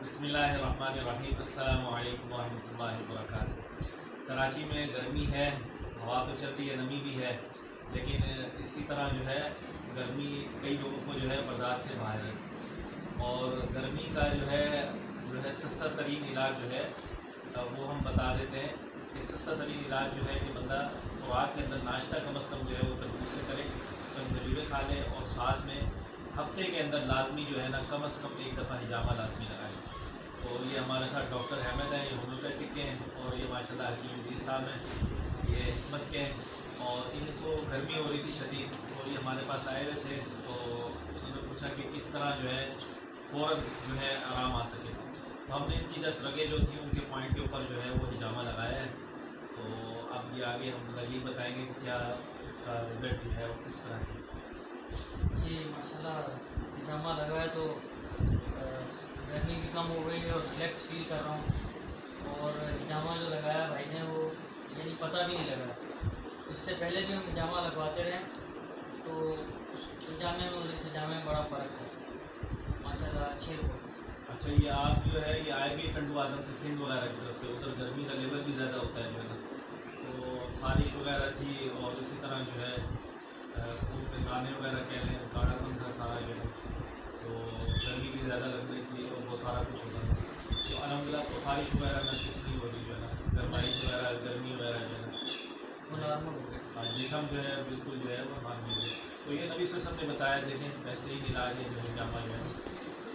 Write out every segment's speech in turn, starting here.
بسم اللہ الرحمن الرحیم۔ السلام علیکم ورحمۃ اللہ وبرکاتہ۔ کراچی میں گرمی ہے، ہوا تو چل رہی ہے، نمی بھی ہے، لیکن اسی طرح جو ہے گرمی کئی لوگوں کو جو ہے برداشت سے باہر ہے، اور گرمی کا جو ہے سستا ترین علاج جو ہے وہ ہم بتا دیتے ہیں کہ سستا ترین علاج جو ہے کہ بندہ خوراک کے اندر ناشتہ کم از کم جو ہے وہ تربوز سے کرے، چند کھجوریں کھا لے، اور ساتھ میں ہفتے کے اندر لازمی جو ہے نا کم از کم ایک دفعہ ہجامہ لازمی لگائیں۔ تو یہ ہمارے ساتھ ڈاکٹر احمد ہیں، یہ ہومیوپیتھک کے ہیں، اور یہ ماشاء اللہ حکیم عزیز صاحب ہیں، یہ حکمت کے ہیں، اور ان کو گرمی ہو رہی تھی شدید، اور یہ ہمارے پاس آئے ہوئے تھے، تو انہوں نے پوچھا کہ کس طرح جو ہے فوراً جو ہے آرام آ سکے، تو ہم نے ان کی 10 رگیں جو تھیں ان کے پوائنٹ کے اوپر جو ہے وہ ہجامہ لگایا ہے۔ تو اب یہ آگے ہم یہی بتائیں گے کہ کیا اس کا رزلٹ جو ہے وہ کس طرح ہے۔ جی ماشاء اللہ، ہجامہ لگا ہے تو گرمی بھی کم ہو گئی ہے اور ریلیکس فیل کر رہا ہوں، اور ہجامہ جو لگایا بھائی نے وہ یعنی پتہ بھی نہیں لگا۔ اس سے پہلے بھی ہم ہجامہ لگواتے رہے تو اس ہجامے میں اور اس ہجامے میں بڑا فرق ہے، ماشاء اللہ اچھے ہو۔ اچھا، یہ آپ جو ہے یہ آئے بھی ٹنڈو آدم سے سندھ وغیرہ کی طرف سے، ادھر گرمی کا لیول بھی زیادہ ہوتا ہے جو ہے نا، تو خارش وغیرہ تھی، اور اسی طرح جو ہے خون میں دانے وغیرہ کہہ لیں، کاڑا پن تھا سارا جو ہے، تو گرمی بھی زیادہ لگ رہی تھی اور وہ سارا کچھ ہوتا تھا، تو الحمدللہ تو خارش وغیرہ محسوس نہیں ہو رہی جو ہے نا، گرمائش وغیرہ گرمی وغیرہ جو ہے وہ نا، نارمل ہو گیا۔ جسم جو ہے بالکل جو ہے وہ نارمل ہے۔ تو یہ نبی صلی اللہ علیہ وسلم نے بتایا، دیکھیں بہترین علاج ہے جو ہجامہ جو ہے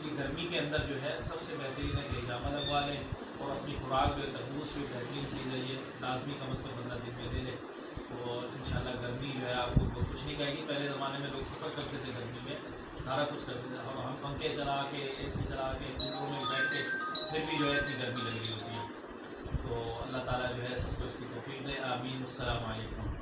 کہ گرمی کے اندر جو ہے سب سے بہترین ہے کہ ہجامہ لگوا لیں، اور اپنی خوراک جو ہے تربوز بھی بہترین چیز ہے، یہ لازمی کم از کم 15 دن میں لے لیں، تو انشاءاللہ گرمی جو ہے آپ کو کچھ نہیں کہے گی۔ پہلے زمانے میں لوگ سفر کرتے تھے گرمی میں، سارا کچھ کرتے تھے، ہم پنکھے چلا کے اے سی چلا کے کولروں میں بیٹھ کے پھر بھی جو ہے اتنی گرمی لگ رہی ہوتی ہے، تو اللہ تعالیٰ جو ہے سب کو اس کی توفیق دے، آمین۔ السلام علیکم۔